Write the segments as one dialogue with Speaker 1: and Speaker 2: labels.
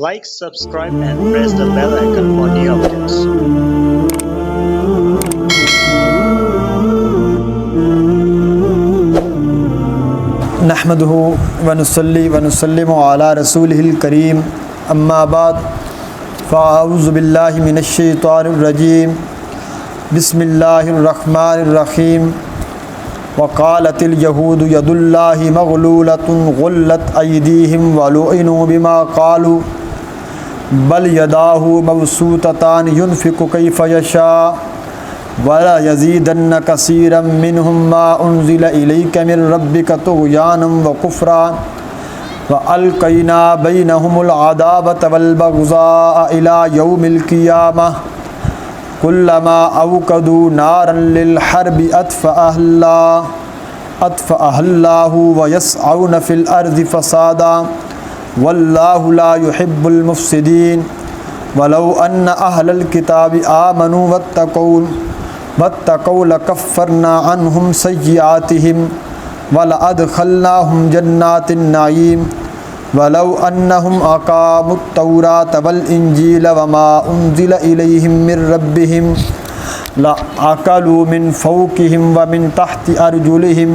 Speaker 1: Like, subscribe and press the bell icon for new updates.
Speaker 2: نحمده ونصلي ونسلم على رسوله الكريم اما بعد فاعوذ بالله من الشيطان الرجيم بسم الله الرحمن الرحيم وقالت اليهود يد الله مغلولة غلت أيديهم ولعنوا بما قالوا بل يداه مبسوطتان ينفق كيف يشاء ولا يزيدن كثيرا منهم ما أنزل إليك من ربك طغيانا وكفرا وألقينا بينهم العداوة والبغضاء إلى يوم القيامة كلما أوقدوا نارا للحرب أطفأها الله ويسعون في الأرض فسادا والله لا يحب المفسدين ولو أن أهل الكتاب آمنوا واتقوا لكفرنا عنهم سيئاتهم ولأدخلناهم جنات النعيم ولو أنهم أقاموا التوراة والإنجيل وما أنزل إليهم من ربهم لأكلوا من فوقهم ومن تحت أرجلهم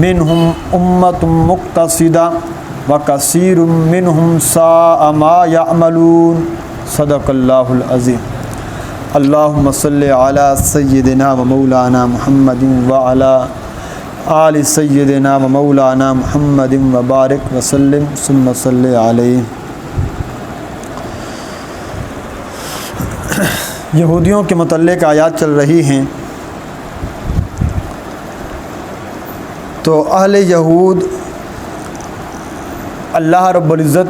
Speaker 2: منهم أمة مقتصدة وكثير منهم ساء ما يعملون صدق الله العظيم اللهم صل على سيدنا ومولانا محمد وعلى آل سیدنا و مولانا محمد وبارک وسلم ثم صلی علیہ۔ یہودیوں کے متعلق آیات چل رہی ہیں، تو اہل یہود اللہ رب العزت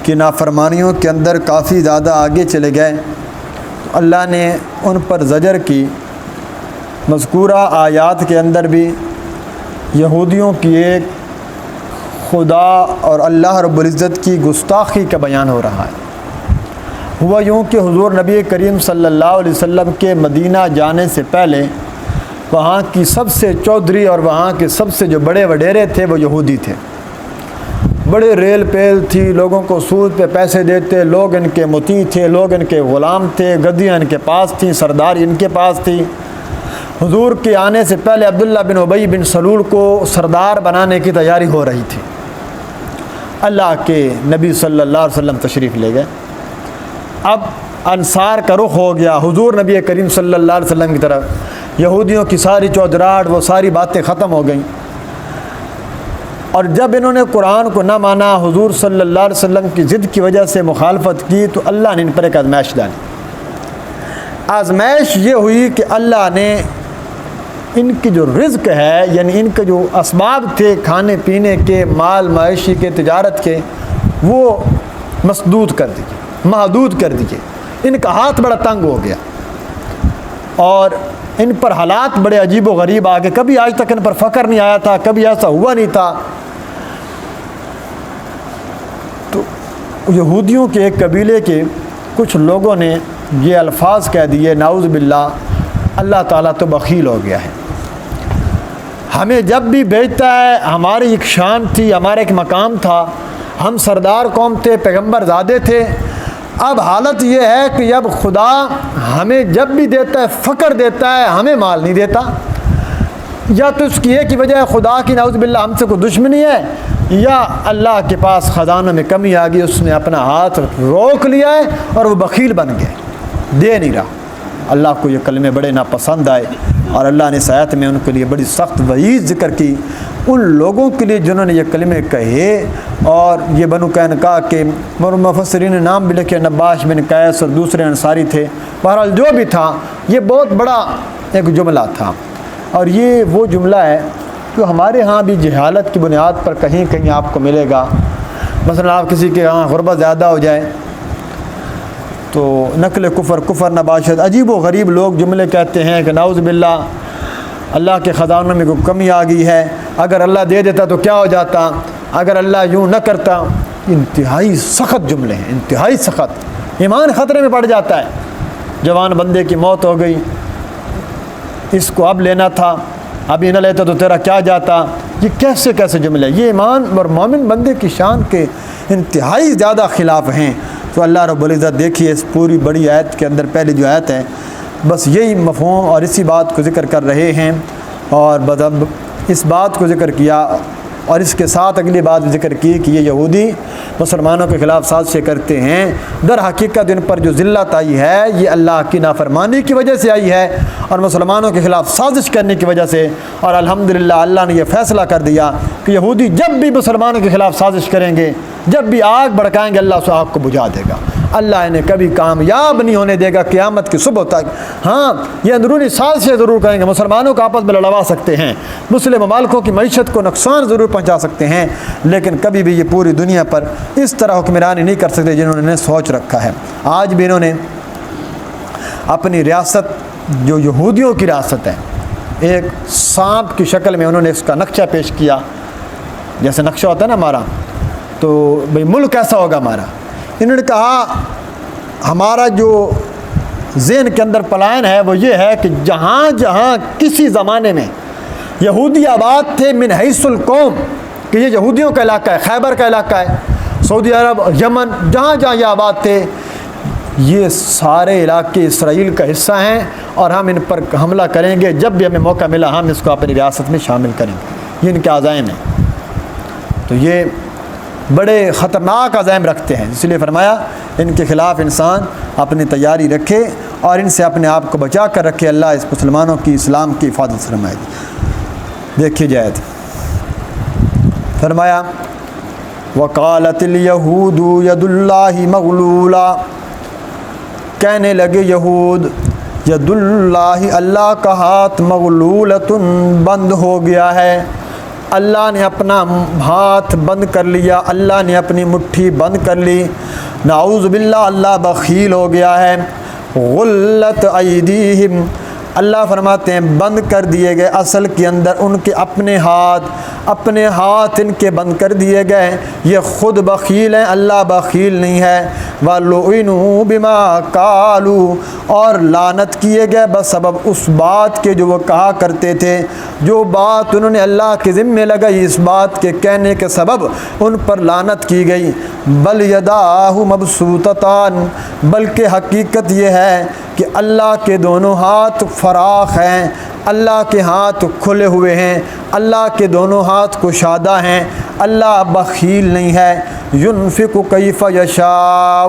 Speaker 2: کی نافرمانیوں کے اندر کافی زیادہ آگے چلے گئے، تو اللہ نے ان پر زجر کی۔ مذکورہ آیات کے اندر بھی یہودیوں کی ایک خدا اور اللہ رب العزت کی گستاخی کا بیان ہو رہا ہے۔ ہوا یوں کہ حضور نبی کریم صلی اللہ علیہ وسلم کے مدینہ جانے سے پہلے وہاں کی سب سے چودھری اور وہاں کے سب سے جو بڑے وڈیرے تھے وہ یہودی تھے۔ بڑے ریل پیل تھی، لوگوں کو سود پہ پیسے دیتے، لوگ ان کے مطیع تھے، لوگ ان کے غلام تھے، گدیاں ان کے پاس تھیں، سرداری ان کے پاس تھی۔ حضور کے آنے سے پہلے عبداللہ بن ابی بن سلول کو سردار بنانے کی تیاری ہو رہی تھی۔ اللہ کے نبی صلی اللہ علیہ وسلم تشریف لے گئے۔ اب انصار کا رخ ہو گیا حضور نبی کریم صلی اللہ علیہ وسلم کی طرف۔ یہودیوں کی ساری چودراہٹ، وہ ساری باتیں ختم ہو گئیں، اور جب انہوں نے قرآن کو نہ مانا، حضور صلی اللہ علیہ وسلم کی ضد کی وجہ سے مخالفت کی، تو اللہ نے ان پر ایک آزمائش ڈالی۔ آزمائش یہ ہوئی کہ اللہ نے ان کی جو رزق ہے، یعنی ان کے جو اسباب تھے کھانے پینے کے، مال معاشی کے، تجارت کے، وہ مسدود کر دیے، محدود کر دیے۔ ان کا ہاتھ بڑا تنگ ہو گیا، اور ان پر حالات بڑے عجیب و غریب آ گئے۔ کبھی آج تک ان پر فقر نہیں آیا تھا، کبھی ایسا ہوا نہیں تھا۔ تو یہودیوں کے ایک قبیلے کے کچھ لوگوں نے یہ الفاظ کہہ دیے، نعوذ باللہ، اللہ تعالیٰ تو بخیل ہو گیا ہے، ہمیں جب بھی بھیجتا ہے، ہماری ایک شان تھی، ہمارا ایک مقام تھا، ہم سردار قوم تھے، پیغمبر زادے تھے۔ اب حالت یہ ہے کہ اب خدا ہمیں جب بھی دیتا ہے فقر دیتا ہے، ہمیں مال نہیں دیتا۔ یا تو اس کی ایک ہی وجہ ہے خدا کی نعوذ باللہ ہم سے کوئی دشمنی ہے، یا اللہ کے پاس خزانوں میں کمی آ گئی، اس نے اپنا ہاتھ روک لیا ہے اور وہ بخیل بن گئے، دے نہیں رہا۔ اللہ کو یہ کلمے بڑے ناپسند آئے، اور اللہ نے اس آیت میں ان کے لیے بڑی سخت وعید ذکر کی، ان لوگوں کے لیے جنہوں نے یہ کلمے کہے۔ اور یہ بنو قینقاع کے مفسرین نے نام بھی لکھے، نباش بن قیس اور دوسرے انصاری تھے۔ بہرحال جو بھی تھا، یہ بہت بڑا ایک جملہ تھا، اور یہ وہ جملہ ہے جو ہمارے ہاں بھی جہالت کی بنیاد پر کہیں کہیں آپ کو ملے گا۔ مثلا آپ کسی کے ہاں غربت زیادہ ہو جائے تو نقل کفر نباشت، عجیب و غریب لوگ جملے کہتے ہیں کہ نعوذ باللہ اللہ کے خزانوں میں کوئی کمی آ گئی ہے، اگر اللہ دے دیتا تو کیا ہو جاتا، اگر اللہ یوں نہ کرتا۔ انتہائی سخت جملے ہیں، انتہائی سخت۔ ایمان خطرے میں پڑ جاتا ہے۔ جوان بندے کی موت ہو گئی، اس کو اب لینا تھا، ابھی نہ لیتا تو تیرا کیا جاتا۔ یہ کیسے کیسے جملے، یہ ایمان اور مومن بندے کی شان کے انتہائی زیادہ خلاف ہیں۔ تو اللہ رب العزت دیکھیے اس پوری بڑی آیت کے اندر پہلی جو آیت ہے بس یہی مفہوم اور اسی بات کو ذکر کر رہے ہیں، اور اس بات کو ذکر کیا اور اس کے ساتھ اگلی بات ذکر کی کہ یہ یہودی مسلمانوں کے خلاف سازشیں کرتے ہیں۔ در حقیقت ان پر جو ذلت آئی ہے یہ اللہ کی نافرمانی کی وجہ سے آئی ہے اور مسلمانوں کے خلاف سازش کرنے کی وجہ سے، اور الحمدللہ اللہ نے یہ فیصلہ کر دیا کہ یہودی جب بھی مسلمانوں کے خلاف سازش کریں گے، جب بھی آگ بھڑکائیں گے، اللہ اس آگ کو بجھا دے گا، اللہ انہیں کبھی کامیاب نہیں ہونے دے گا قیامت کی صبح تک۔ ہاں یہ اندرونی سازشیں ضرور کریں گے، مسلمانوں کو آپس میں لڑوا سکتے ہیں، مسلم ممالکوں کی معیشت کو نقصان ضرور پہنچا سکتے ہیں، لیکن کبھی بھی یہ پوری دنیا پر اس طرح حکمرانی نہیں کر سکتے جنہوں نے سوچ رکھا ہے۔ آج بھی انہوں نے اپنی ریاست جو یہودیوں کی ریاست ہے ایک سانپ کی شکل میں انہوں نے اس کا نقشہ پیش کیا، جیسے نقشہ ہوتا ہے نا ہمارا، تو بھئی ملک کیسا ہوگا ہمارا۔ انہوں نے کہا ہمارا جو ذہن کے اندر پلان ہے وہ یہ ہے کہ جہاں جہاں کسی زمانے میں یہودی آباد تھے من حیث القوم، کہ یہ یہودیوں کا علاقہ ہے، خیبر کا علاقہ ہے، سعودی عرب، یمن، جہاں جہاں یہ آباد تھے، یہ سارے علاقے اسرائیل کا حصہ ہیں اور ہم ان پر حملہ کریں گے، جب بھی ہمیں موقع ملا ہم اس کو اپنی ریاست میں شامل کریں گے۔ یہ ان کے عزائم ہیں۔ تو یہ بڑے خطرناک عزائم رکھتے ہیں، اس لیے فرمایا ان کے خلاف انسان اپنی تیاری رکھے اور ان سے اپنے آپ کو بچا کر رکھے۔ اللہ اس مسلمانوں کی اسلام کی حفاظت فرمائے۔ دیکھیے جائے فرمایا وقالت الیہود ید اللہ مغلولا، کہنے لگے یہود ید اللہ، اللہ کا ہاتھ مغلولۃ بند ہو گیا ہے، اللہ نے اپنا ہاتھ بند کر لیا، اللہ نے اپنی مٹھی بند کر لی، نعوذ باللہ اللہ بخیل ہو گیا ہے۔ غلت ایدیہم، اللہ فرماتے ہیں بند کر دیے گئے، اصل کے اندر ان کے اپنے ہاتھ ان کے بند کر دیے گئے، یہ خود بخیل ہیں، اللہ بخیل نہیں ہے۔ وَلُعِنُوا بِمَا قَالُوا، اور لعنت کیے گئے بسبب اس بات کے جو وہ کہا کرتے تھے، جو بات انہوں نے اللہ کے ذمے لگائی، اس بات کے کہنے کے سبب ان پر لعنت کی گئی۔ بل یداہ مبسوطتان، بلکہ حقیقت یہ ہے کہ اللہ کے دونوں ہاتھ فراخ ہیں، اللہ کے ہاتھ کھلے ہوئے ہیں، اللہ کے دونوں ہاتھ کشادہ ہیں، اللہ بخیل نہیں ہے۔ ينفق کیف یشاء،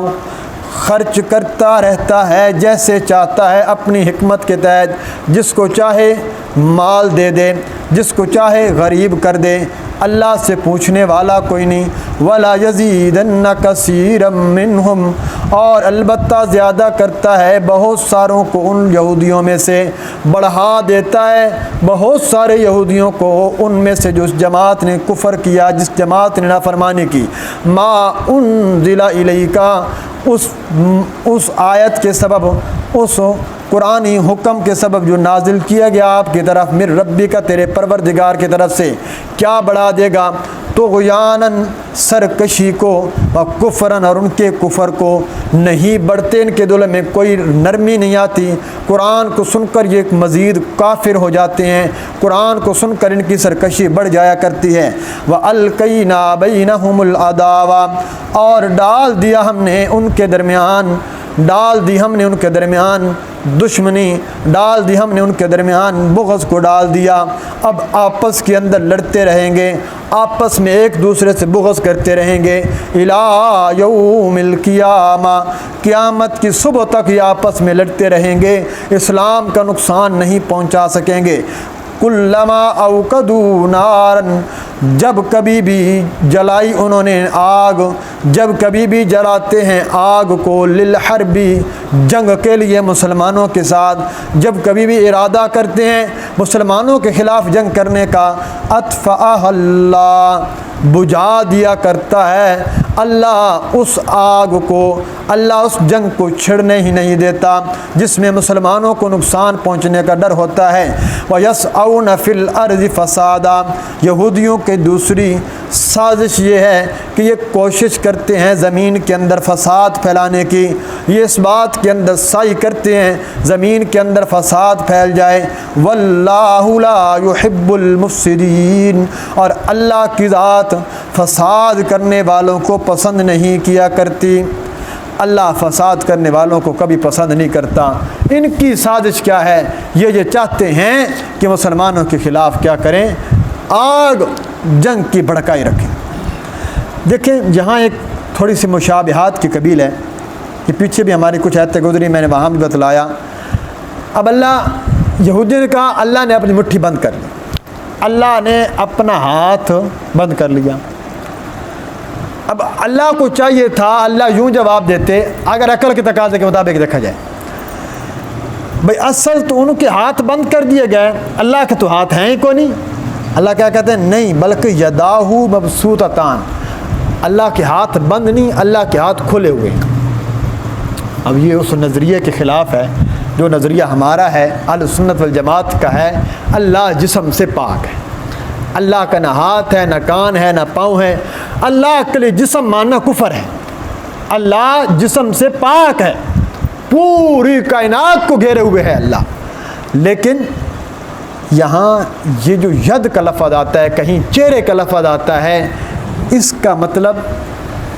Speaker 2: خرچ کرتا رہتا ہے جیسے چاہتا ہے اپنی حکمت کے تحت، جس کو چاہے مال دے دے، جس کو چاہے غریب کر دے، اللہ سے پوچھنے والا کوئی نہیں۔ وَلَا يَزِيدَنَّ كَثِيرًا مِّنْهُمْ، اور البتہ زیادہ کرتا ہے بہت ساروں کو ان یہودیوں میں سے، بڑھا دیتا ہے بہت سارے یہودیوں کو ان میں سے جو اس جماعت نے کفر کیا، جس جماعت نے نافرمانی کی۔ ما انزل الیک، اس آیت کے سبب، اس قرآنی حکم کے سبب جو نازل کیا گیا آپ کی طرف، من ربی کا، تیرے پروردگار کی طرف سے، کیا بڑھا دے گا؟ طغیاناً، سرکشی کو، و کفراً، اور ان کے کفر کو، نہیں بڑھتے ان کے دل میں کوئی نرمی نہیں آتی، قرآن کو سن کر یہ مزید کافر ہو جاتے ہیں، قرآن کو سن کر ان کی سرکشی بڑھ جایا کرتی ہے۔ وَأَلْقَيْنَا بَيْنَهُمُ الْعَدَاوَةَ، اور ڈال دیا ہم نے ان کے درمیان، ڈال دی ہم نے ان کے درمیان دشمنی، ڈال دی ہم نے ان کے درمیان بغض کو ڈال دیا۔ اب آپس کے اندر لڑتے رہیں گے، آپس میں ایک دوسرے سے بغض کرتے رہیں گے، الی یوم القیامہ، قیامت کی صبح تک یہ آپس میں لڑتے رہیں گے، اسلام کا نقصان نہیں پہنچا سکیں گے۔ کلما اوقدوا نارا، جب کبھی بھی جلائی انہوں نے آگ، جب کبھی بھی جلاتے ہیں آگ کو، للحربی، جنگ کے لیے مسلمانوں کے ساتھ، جب کبھی بھی ارادہ کرتے ہیں مسلمانوں کے خلاف جنگ کرنے کا، اطفأها اللہ، بجھا دیا کرتا ہے اللہ اس آگ کو، اللہ اس جنگ کو چھڑنے ہی نہیں دیتا جس میں مسلمانوں کو نقصان پہنچنے کا ڈر ہوتا ہے۔ وَيَسْعَوْنَ فِي الْأَرْضِ فَسَادًا، یہودیوں کے دوسری سازش یہ ہے کہ یہ کوشش کرتے ہیں زمین کے اندر فساد پھیلانے کی، یہ اس بات کے اندر سعی کرتے ہیں زمین کے اندر فساد پھیل جائے. واللہ لا يحب المفسدین، اور اللہ کی ذات فساد کرنے والوں کو پسند نہیں کیا کرتی. اللہ فساد کرنے والوں کو کبھی پسند نہیں کرتا. ان کی سازش کیا ہے؟ یہ چاہتے ہیں کہ مسلمانوں کے خلاف کیا کریں؟ آگ جنگ کی بھڑکائی رکھیں. دیکھیں جہاں ایک تھوڑی سی مشابہات کی قبیل ہے کہ پیچھے بھی ہماری کچھ آیتیں گزری، میں نے وہاں بھی بتلایا. اب اللہ یہودیوں نے کہا اللہ نے اپنی مٹھی بند کر لی، اللہ نے اپنا ہاتھ بند کر لیا. اب اللہ کو چاہیے تھا اللہ یوں جواب دیتے اگر عقل کے تقاضے کے مطابق دیکھا جائے. بھئی اصل تو ان کے ہاتھ بند کر دیے گئے، اللہ کے تو ہاتھ ہیں ہی کو نہیں. اللہ کیا کہتے ہیں؟ نہیں، بلکہ یداہ مبسوطتان، اللہ کے ہاتھ بند نہیں، اللہ کے ہاتھ کھلے ہوئے. اب یہ اس نظریے کے خلاف ہے جو نظریہ ہمارا ہے، اہل سنت والجماعت کا ہے. اللہ جسم سے پاک ہے، اللہ کا نہ ہاتھ ہے، نہ کان ہے، نہ پاؤں ہے. اللہ کے لیے جسم ماننا کفر ہے. اللہ جسم سے پاک ہے، پوری کائنات کو گھیرے ہوئے ہے اللہ. لیکن یہاں یہ جو ید کا لفظ آتا ہے، کہیں چہرے کا لفظ آتا ہے، اس کا مطلب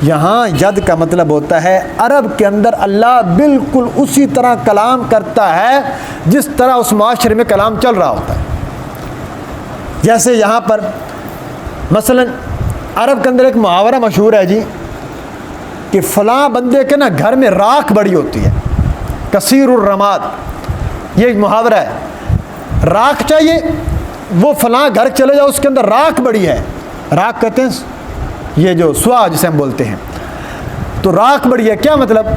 Speaker 2: یہاں ید کا مطلب ہوتا ہے عرب کے اندر اللہ بالکل اسی طرح کلام کرتا ہے جس طرح اس معاشرے میں کلام چل رہا ہوتا ہے. جیسے یہاں پر مثلا عرب کے اندر ایک محاورہ مشہور ہے جی کہ فلاں بندے کے نا گھر میں راکھ بڑی ہوتی ہے، کثیر الرماد. یہ ایک محاورہ ہے. راکھ چاہیے، وہ فلاں گھر چلے جاؤ اس کے اندر راکھ بڑی ہے. راکھ کہتے ہیں یہ جو سوا جسے ہم بولتے ہیں. تو راکھ بڑی ہے کیا مطلب؟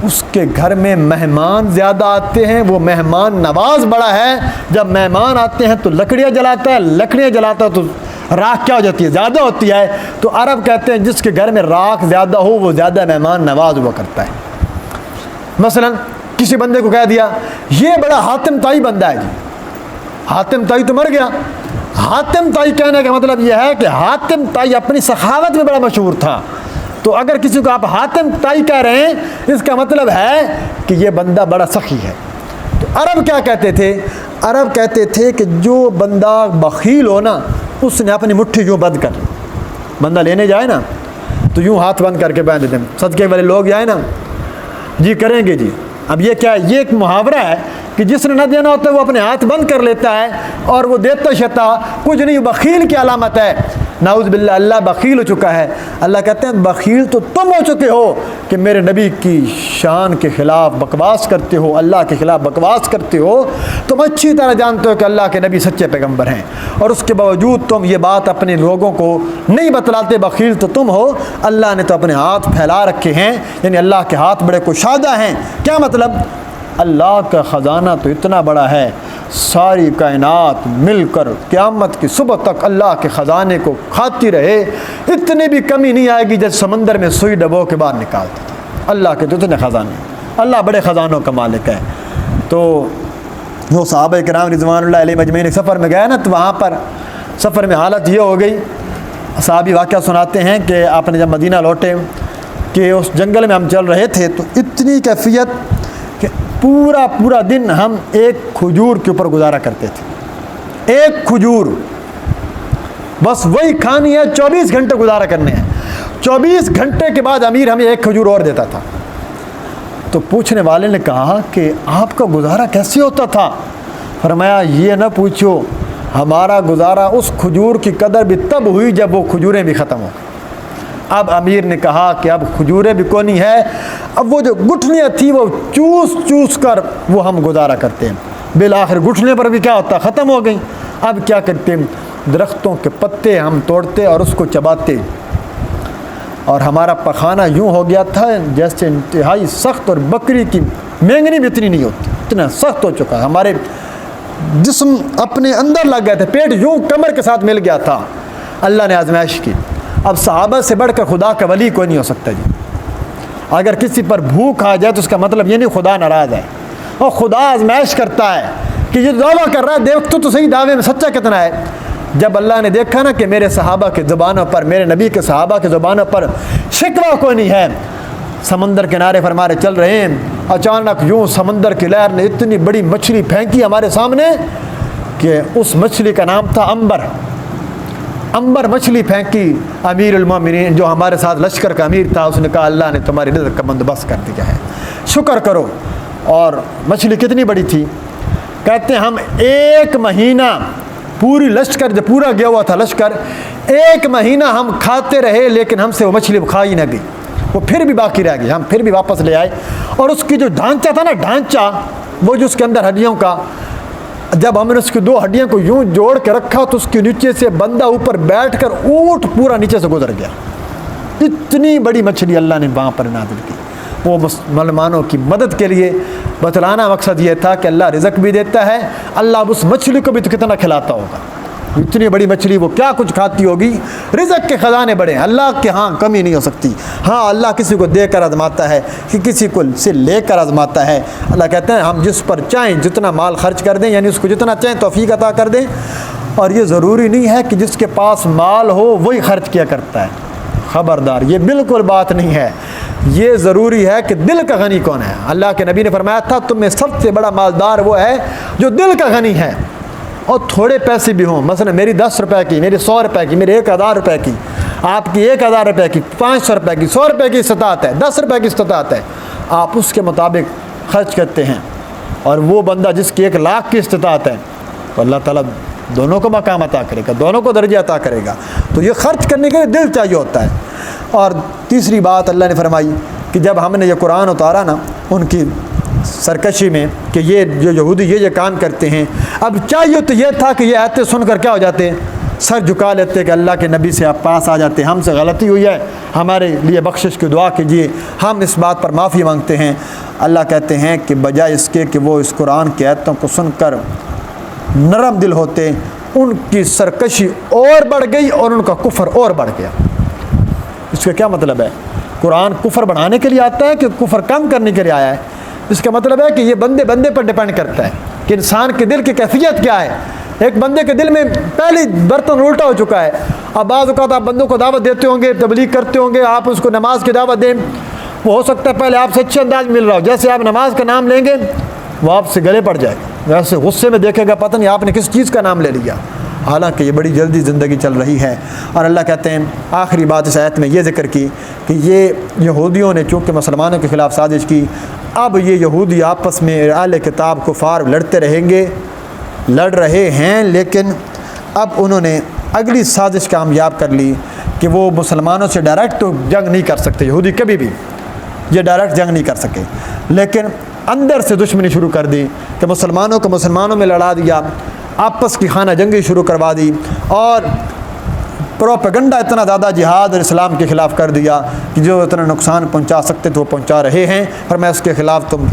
Speaker 2: اس کے گھر میں مہمان زیادہ آتے ہیں، وہ مہمان نواز بڑا ہے. جب مہمان آتے ہیں تو لکڑیاں جلاتا ہے، لکڑیاں جلاتا ہے تو راکھ کیا ہو جاتی ہے؟ زیادہ ہوتی ہے. تو عرب کہتے ہیں جس کے گھر میں راکھ زیادہ ہو وہ زیادہ مہمان نواز ہوا کرتا ہے. مثلا کسی بندے کو کہہ دیا یہ بڑا حاتم تائی بندہ ہے جی، حاتم تائی تو مر گیا. حاتم تائی کہنے کا مطلب یہ ہے کہ حاتم تائی اپنی سخاوت میں بڑا مشہور تھا. تو اگر کسی کو آپ حاتم تائی کہہ رہے ہیں اس کا مطلب ہے کہ یہ بندہ بڑا سخی ہے. تو عرب کیا کہتے تھے؟ عرب کہتے تھے کہ جو بندہ بخیل ہو نا اس نے اپنی مٹھی یوں بند کر لی. بندہ لینے جائے نا تو یوں ہاتھ بند کر کے باندھ دیتے ہیں. صدقے والے لوگ جائیں نا جی کریں گے جی. اب یہ کیا ہے؟ یہ ایک محاورہ ہے کہ جس نے نہ دینا ہوتا ہے وہ اپنے ہاتھ بند کر لیتا ہے اور وہ دیتا شتا کچھ نہیں. بخیل کی علامت ہے. نعوذ باللہ اللہ بخیل ہو چکا ہے. اللہ کہتے ہیں بخیل تو تم ہو چکے ہو کہ میرے نبی کی شان کے خلاف بکواس کرتے ہو، اللہ کے خلاف بکواس کرتے ہو. تم اچھی طرح جانتے ہو کہ اللہ کے نبی سچے پیغمبر ہیں اور اس کے باوجود تم یہ بات اپنے لوگوں کو نہیں بتلاتے. بخیل تو تم ہو. اللہ نے تو اپنے ہاتھ پھیلا رکھے ہیں، یعنی اللہ کے ہاتھ بڑے کشادہ ہیں. کیا مطلب؟ اللہ کا خزانہ تو اتنا بڑا ہے، ساری کائنات مل کر قیامت کی صبح تک اللہ کے خزانے کو کھاتی رہے، اتنی بھی کمی نہیں آئے گی جیسے سمندر میں سوئی ڈبو کے باہر نکالتے تھے. اللہ کے تو اتنے خزانے، اللہ بڑے خزانوں کا مالک ہے. تو جو صحابہ کرام رضوان اللہ علیہ مجمعین سفر میں گئے نا تو وہاں پر سفر میں حالت یہ ہو گئی. صحابی واقعہ سناتے ہیں کہ آپ نے جب مدینہ لوٹے کہ اس جنگل میں ہم چل رہے تھے تو اتنی کیفیت کہ پورا دن ہم ایک کھجور کے اوپر گزارا کرتے تھے. ایک کھجور بس وہی کھانی ہے، 24 گھنٹے گزارا کرنے ہیں. 24 گھنٹے کے بعد امیر ہمیں ایک کھجور اور دیتا تھا. تو پوچھنے والے نے کہا کہ آپ کا گزارا کیسے ہوتا تھا؟ فرمایا یہ نہ پوچھو، ہمارا گزارا اس کھجور کی قدر بھی تب ہوئی جب وہ کھجوریں بھی ختم ہو. اب امیر نے کہا کہ اب کھجوریں بھی کونی ہے، اب وہ جو گٹھلیاں تھیں وہ چوس کر وہ ہم گزارا کرتے ہیں. بالآخر گٹھنے پر بھی کیا ہوتا؟ ختم ہو گئیں. اب کیا کرتے ہیں؟ درختوں کے پتے ہم توڑتے اور اس کو چباتے. اور ہمارا پخانہ یوں ہو گیا تھا جیسے انتہائی سخت، اور بکری کی مینگنی بھی اتنی نہیں ہوتی، اتنا سخت ہو چکا. ہمارے جسم اپنے اندر لگ گئے تھے، پیٹ یوں کمر کے ساتھ مل گیا تھا. اللہ نے آزمائش کی. اب صحابہ سے بڑھ کر خدا کا ولی کوئی نہیں ہو سکتا جی. اگر کسی پر بھوک آ جائے تو اس کا مطلب یہ نہیں خدا ناراض ہے، اور خدا آزمائش کرتا ہے کہ یہ دعویٰ کر رہا ہے دیکھ تو صحیح دعوے میں سچا کتنا ہے. جب اللہ نے دیکھا نا کہ میرے صحابہ کے زبانوں پر، میرے نبی کے صحابہ کے زبانوں پر شکوہ کوئی نہیں ہے، سمندر کنارے پر ہمارے چل رہے ہیں، اچانک یوں سمندر کی لہر نے اتنی بڑی مچھلی پھینکی ہمارے سامنے کہ اس مچھلی کا نام تھا عنبر مچھلی پھینکی۔ امیر المومنین جو ہمارے ساتھ لشکر کا امیر تھا، اس نے کہا اللہ نے تمہاری رزق کا بندوبست کر دیا ہے، شکر کرو۔ اور مچھلی کتنی بڑی تھی؟ کہتے ہیں ہم 1 مہینہ پوری لشکر جب پورا گیا ہوا تھا لشکر، 1 مہینہ ہم کھاتے رہے، لیکن ہم سے وہ مچھلی کھائی نہ گئی، وہ پھر بھی باقی رہ گئی۔ ہم پھر بھی واپس لے آئے، اور اس کی جو ڈھانچہ تھا نا، ڈھانچہ وہ جو اس کے اندر ہڈیوں کا، جب ہم نے اس کی 2 ہڈیاں کو یوں جوڑ کے رکھا تو اس کے نیچے سے بندہ اوپر بیٹھ کر اونٹ پورا نیچے سے گزر گیا۔ اتنی بڑی مچھلی اللہ نے وہاں پر نازل کی۔ وہ مسلمانوں کی مدد کے لیے بتلانا مقصد یہ تھا کہ اللہ رزق بھی دیتا ہے، اللہ اب اس مچھلی کو بھی تو کتنا کھلاتا ہوگا۔ اتنی بڑی مچھلی وہ کیا کچھ کھاتی ہوگی۔ رزق کے خزانے بڑے ہیں، اللہ کے ہاں کمی نہیں ہو سکتی۔ ہاں اللہ کسی کو دے کر آزماتا ہے کہ کسی کو سے لے کر آزماتا ہے۔ اللہ کہتے ہیں ہم جس پر چاہیں جتنا مال خرچ کر دیں، یعنی اس کو جتنا چاہیں توفیق عطا کر دیں، اور یہ ضروری نہیں ہے کہ جس کے پاس مال ہو وہی خرچ کیا کرتا ہے، خبردار، یہ بالکل بات نہیں ہے۔ یہ ضروری ہے کہ دل کا غنی کون ہے۔ اللہ کے نبی نے فرمایا تھا تم میں سب سے بڑا مالدار وہ ہے جو دل کا غنی ہے، اور تھوڑے پیسے بھی ہوں، مثلا میری 10 روپے کی، میری 100 روپے کی، میری 1000 روپے کی، آپ کی 1000 روپے کی، 500 روپے کی، 100 روپے کی استطاعت ہے، 10 روپے کی استطاعت ہے، آپ اس کے مطابق خرچ کرتے ہیں۔ اور وہ بندہ جس کی 1 لاکھ کی استطاعت ہے تو اللہ تعالیٰ دونوں کو مقام عطا کرے گا، دونوں کو درجہ عطا کرے گا۔ تو یہ خرچ کرنے کے لیے دل چاہیے ہوتا ہے۔ اور تیسری بات اللہ نے فرمائی کہ جب ہم نے یہ قرآن اتارا نا ان کی سرکشی میں کہ یہ جو یہودی یہ کام کرتے ہیں، اب چاہیے تو یہ تھا کہ یہ آیتیں سن کر کیا ہو جاتے، سر جھکا لیتے کہ اللہ کے نبی سے آپ پاس آ جاتے، ہم سے غلطی ہوئی ہے، ہمارے لیے بخشش کی دعا کیجیے، ہم اس بات پر معافی مانگتے ہیں۔ اللہ کہتے ہیں کہ بجائے اس کے کہ وہ اس قرآن کی آیتوں کو سن کر نرم دل ہوتے، ان کی سرکشی اور بڑھ گئی اور ان کا کفر اور بڑھ گیا۔ اس کا کیا مطلب ہے؟ قرآن کفر بڑھانے کے لیے آتا ہے کہ کفر کم کرنے کے لیے آیا ہے؟ اس کا مطلب ہے کہ یہ بندے پر ڈیپینڈ کرتا ہے کہ انسان کے دل کی کیفیت کیا ہے۔ ایک بندے کے دل میں پہلی برتن الٹا ہو چکا ہے۔ اب بعض اوقات آپ بندوں کو دعوت دیتے ہوں گے، تبلیغ کرتے ہوں گے، آپ اس کو نماز کی دعوت دیں، وہ ہو سکتا ہے پہلے آپ سے اچھے انداز مل رہا ہو، جیسے آپ نماز کا نام لیں گے وہ آپ سے گلے پڑ جائے گا، ویسے غصے میں دیکھے گا پتہ نہیں آپ نے کس چیز کا نام لے لیا، حالانکہ یہ بڑی جلدی زندگی چل رہی ہے۔ اور اللہ کہتے ہیں آخری بات اس آیت میں یہ ذکر کی کہ یہ یہودیوں نے چونکہ مسلمانوں کے خلاف سازش کی، اب یہ یہودی آپس میں اہل کتاب کفار لڑتے رہیں گے، لڑ رہے ہیں، لیکن اب انہوں نے اگلی سازش کامیاب کر لی کہ وہ مسلمانوں سے ڈائریکٹ تو جنگ نہیں کر سکتے، یہودی کبھی بھی یہ ڈائریکٹ جنگ نہیں کر سکے، لیکن اندر سے دشمنی شروع کر دی کہ مسلمانوں کو مسلمانوں میں لڑا دیا، آپس کی خانہ جنگی شروع کروا دی، اور پروپیگنڈا اتنا زیادہ جہاد اور اسلام کے خلاف کر دیا کہ جو اتنا نقصان پہنچا سکتے تو وہ پہنچا رہے ہیں، اور میں اس کے خلاف تم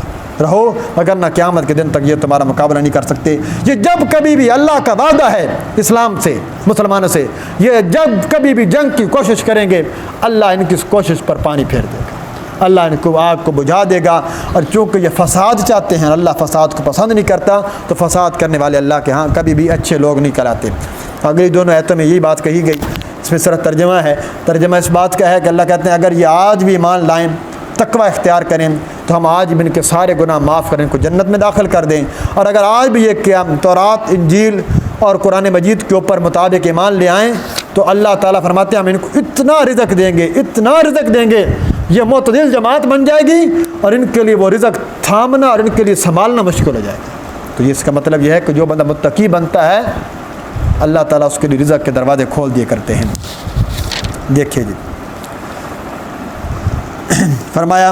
Speaker 2: رہو وگرنہ قیامت کے دن تک یہ تمہارا مقابلہ نہیں کر سکتے۔ یہ جب کبھی بھی اللہ کا وعدہ ہے اسلام سے، مسلمانوں سے، یہ جب کبھی بھی جنگ کی کوشش کریں گے اللہ ان کی اس کوشش پر پانی پھیر دے گا، اللہ ان کو آگ کو بجھا دے گا۔ اور چونکہ یہ فساد چاہتے ہیں، اللہ فساد کو پسند نہیں کرتا، تو فساد کرنے والے اللہ کے ہاں کبھی بھی اچھے لوگ نہیں کراتے۔ اگلی دونوں آیتوں میں یہی بات کہی گئی، اس میں صرف ترجمہ ہے، ترجمہ اس بات کا ہے کہ اللہ کہتے ہیں اگر یہ آج بھی ایمان لائیں، تقوی اختیار کریں، تو ہم آج بھی ان کے سارے گناہ معاف کریں، ان کو جنت میں داخل کر دیں۔ اور اگر آج بھی یہ قیام تورات، انجیل اور قرآن مجید کے اوپر مطابق ایمان لے آئیں تو اللہ تعالیٰ فرماتے ہیں ہم ان کو اتنا رزق دیں گے، اتنا رزق دیں گے، یہ معتدل جماعت بن جائے گی، اور ان کے لیے وہ رزق تھامنا اور ان کے لیے سنبھالنا مشکل ہو جائے گا۔ تو یہ اس کا مطلب یہ ہے کہ جو بندہ متقی بنتا ہے اللہ تعالیٰ اس کے لیے رزق کے دروازے کھول دیے کرتے ہیں۔ دیکھیے جی، فرمایا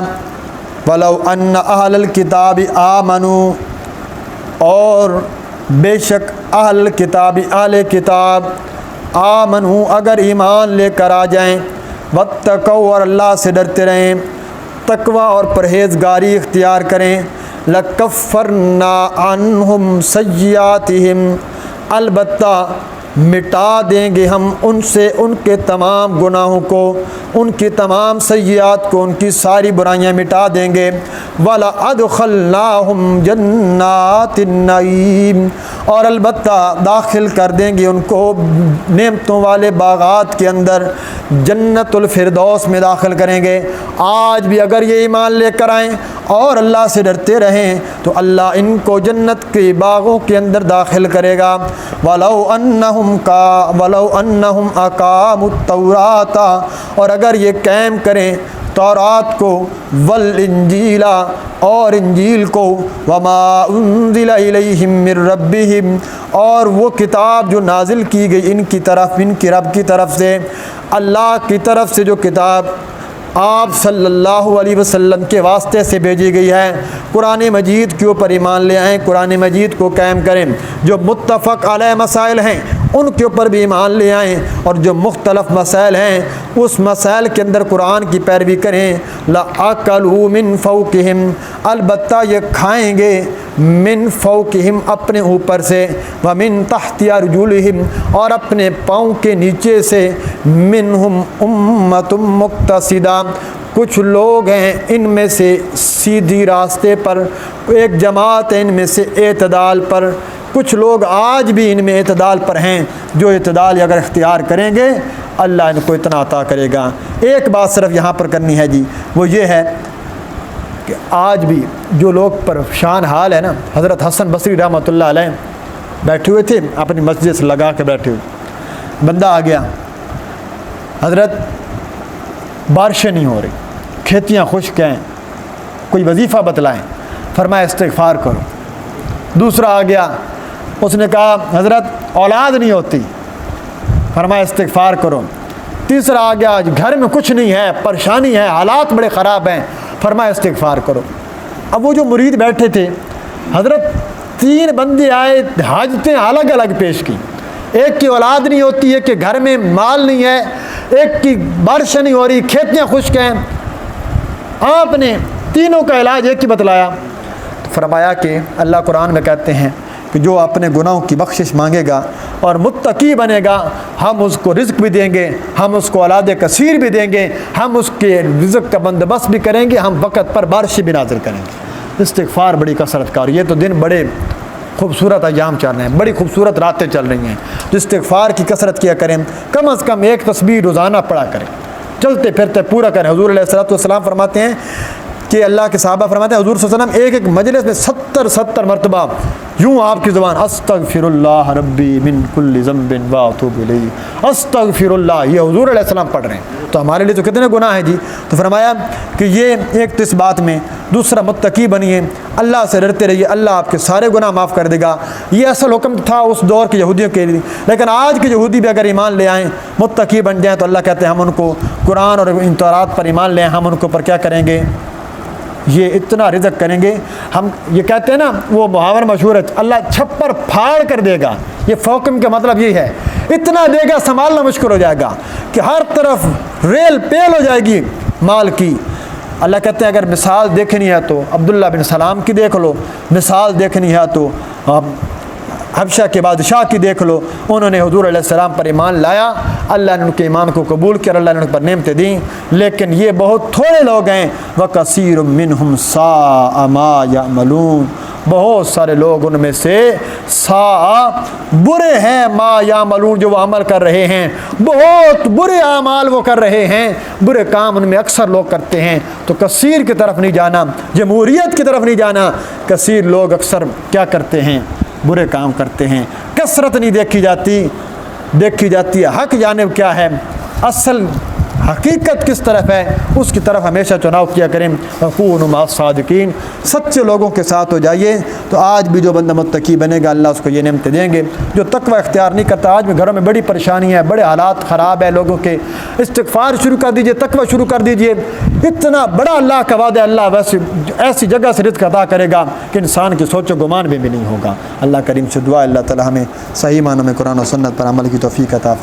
Speaker 2: وَلَوْ أَنَّ أَهْلَ الْكِتَابِ آمَنُوا، اور بے شک اہل کتاب، اہل کتاب، آمنوا اگر ایمان لے کر آ جائیں، واتقوا اور اللہ سے ڈرتے رہیں، تقوی اور پرہیزگاری اختیار کریں، لَكَفَّرْنَا عَنْهُمْ سَيِّئَاتِهِمْ، البتہ مٹا دیں گے ہم ان سے ان کے تمام گناہوں کو، ان کی تمام سیئات کو، ان کی ساری برائیاں مٹا دیں گے۔ وَلَأَدْخَلْنَاهُمْ جَنَّاتِ النَّعِيمِ، اور البتہ داخل کر دیں گے ان کو نعمتوں والے باغات کے اندر، جنت الفردوس میں داخل کریں گے۔ آج بھی اگر یہ ایمان لے کر آئیں اور اللہ سے ڈرتے رہیں تو اللہ ان کو جنت کے باغوں کے اندر داخل کرے گا۔ وَلَوْ أَنَّهُمْ أَقَامُوا التَّوْرَاةَ، اور اگر یہ قائم کریں تورات کو، والانجیل، اور انجیل کو، وما انزل الیہم من ربہم، اور وہ کتاب جو نازل کی گئی ان کی طرف، ان کی رب کی طرف سے، اللہ کی طرف سے جو کتاب آپ صلی اللہ علیہ وسلم کے واسطے سے بھیجی گئی ہے، قرآن مجید کے اوپر ایمان لے آئیں، قرآن مجید کو قائم کریں، جو متفق علیہ مسائل ہیں ان کے اوپر بھی ایمان لے آئیں، اور جو مختلف مسائل ہیں اس مسائل کے اندر قرآن کی پیروی کریں۔ لَأَكَلُوا مِن فَوْقِهِمْ، البتہ یہ کھائیں گے، من فوقہم اپنے اوپر سے، ومن تحت ارجلہم اور اپنے پاؤں کے نیچے سے، منہم امۃ مقتصدہ کچھ لوگ ہیں ان میں سے سیدھی راستے پر، ایک جماعت ہے ان میں سے اعتدال پر، کچھ لوگ آج بھی ان میں اعتدال پر ہیں، جو اعتدال اگر اختیار کریں گے اللہ ان کو اتنا عطا کرے گا۔ ایک بات صرف یہاں پر کرنی ہے جی، وہ یہ ہے کہ آج بھی جو لوگ پریشان حال ہے نا، حضرت حسن بصری رحمۃ اللہ علیہ بیٹھے ہوئے تھے اپنی مسجد سے لگا کے بیٹھے ہوئے، بندہ آ گیا، حضرت بارشیں نہیں ہو رہی، کھیتیاں خشک ہیں، کوئی وظیفہ بتلائیں، فرمایا استغفار کرو۔ دوسرا آ گیا، اس نے کہا حضرت اولاد نہیں ہوتی، فرمایا استغفار کرو۔ تیسرا آ گیا، گھر میں کچھ نہیں ہے، پریشانی ہے، حالات بڑے خراب ہیں، فرمایا استغفار کرو۔ اب وہ جو مرید بیٹھے تھے، حضرت تین بندے آئے، حاجتیں الگ الگ پیش کی، ایک کی اولاد نہیں ہوتی، ایک کے گھر میں مال نہیں ہے، ایک کی بارش نہیں ہو رہی، کھیتیاں خشک ہیں۔ آپ نے تینوں کا علاج ایک ہی بتلایا، فرمایا کہ اللہ قرآن میں کہتے ہیں کہ جو اپنے گناہوں کی بخشش مانگے گا اور متقی بنے گا، ہم اس کو رزق بھی دیں گے، ہم اس کو اولاد کثیر بھی دیں گے، ہم اس کے رزق کا بندوبست بھی کریں گے، ہم وقت پر بارش بھی نازل کریں گے۔ استغفار بڑی کثرت کا، اور یہ تو دن بڑے خوبصورت ایام چل رہے ہیں، بڑی خوبصورت راتیں چل رہی ہیں، تو استغفار کی کثرت کیا کریں، کم از کم ایک تسبیح روزانہ پڑھا کریں، چلتے پھرتے پورا کریں۔ حضور علیہ السلام فرماتے ہیں کہ اللہ کے صحابہ فرماتے ہیں حضور صلی اللہ علیہ وسلم ایک ایک مجلس میں 70 مرتبہ یوں آپ کی زبان استغفر اللہ ربی من کل ذنب واتوب الیہ، استغفر اللہ، یہ حضور علیہ السلام پڑھ رہے ہیں، تو ہمارے لیے تو کتنے گناہ ہیں جی۔ تو فرمایا کہ یہ ایک تو اس بات میں، دوسرا متقی بنیے، اللہ سے ڈرتے رہیے، اللہ آپ کے سارے گناہ معاف کر دے گا۔ یہ اصل حکم تھا اس دور کے یہودیوں کے لیے، لیکن آج کے یہودی بھی اگر ایمان لے آئیں، متقی بن جائیں، تو اللہ کہتے ہیں ہم ان کو قرآن اور ان تورات پر ایمان لیں، ہم ان کو پر کیا کریں گے، یہ اتنا رزق کریں گے۔ ہم یہ کہتے ہیں نا، وہ محاورہ مشہور ہے، اللہ چھپر پھاڑ کر دے گا، یہ فوقم کا مطلب یہ ہے، اتنا دے گا سنبھالنا مشکل ہو جائے گا کہ ہر طرف ریل پیل ہو جائے گی مال کی۔ اللہ کہتے ہیں اگر مثال دیکھنی ہے تو عبداللہ بن سلام کی دیکھ لو، مثال دیکھنی ہے تو حبشہ کے بادشاہ کی دیکھ لو، انہوں نے حضور علیہ السلام پر ایمان لایا، اللہ نے ان کے ایمان کو قبول کیا، اللہ نے ان پر نعمتیں دیں، لیکن یہ بہت تھوڑے لوگ ہیں۔ وَكَثِيرٌ مِّنْهُمْ سَاءَ مَا يَعْمَلُونَ، بہت سارے لوگ ان میں سے برے ہیں، ما یعملون، جو وہ عمل کر رہے ہیں، بہت برے اعمال وہ کر رہے ہیں، برے کام ان میں اکثر لوگ کرتے ہیں۔ تو کثیر کی طرف نہیں جانا، جمہوریت کی طرف نہیں جانا، کثیر لوگ اکثر کیا کرتے ہیں، برے کام کرتے ہیں، کثرت نہیں دیکھی جاتی ہے حق جانب کیا ہے، اصل حقیقت کس طرف ہے، اس کی طرف ہمیشہ چناؤ کیا کریں۔ وَكُونُوا مَعَ الصَّادِقِينَ، سچے لوگوں کے ساتھ ہو جائیے، تو آج بھی جو بندہ متقی بنے گا اللہ اس کو یہ نعمتیں دیں گے۔ جو تقوی اختیار نہیں کرتا، آج بھی گھروں میں بڑی پریشانی ہے، بڑے حالات خراب ہے لوگوں کے، استغفار شروع کر دیجئے، تقوی شروع کر دیجئے، اتنا بڑا اللہ کا وعدہ ہے، اللہ ویسے ایسی جگہ سے رزق عطا کرے گا کہ انسان کی سوچ و گمان بھی نہیں ہوگا۔ اللہ کریم سے دعا اللہ تعالی ہمیں صحیح معنوں میں قرآن و سنت پر عمل کی توفیق عطا فرمائے۔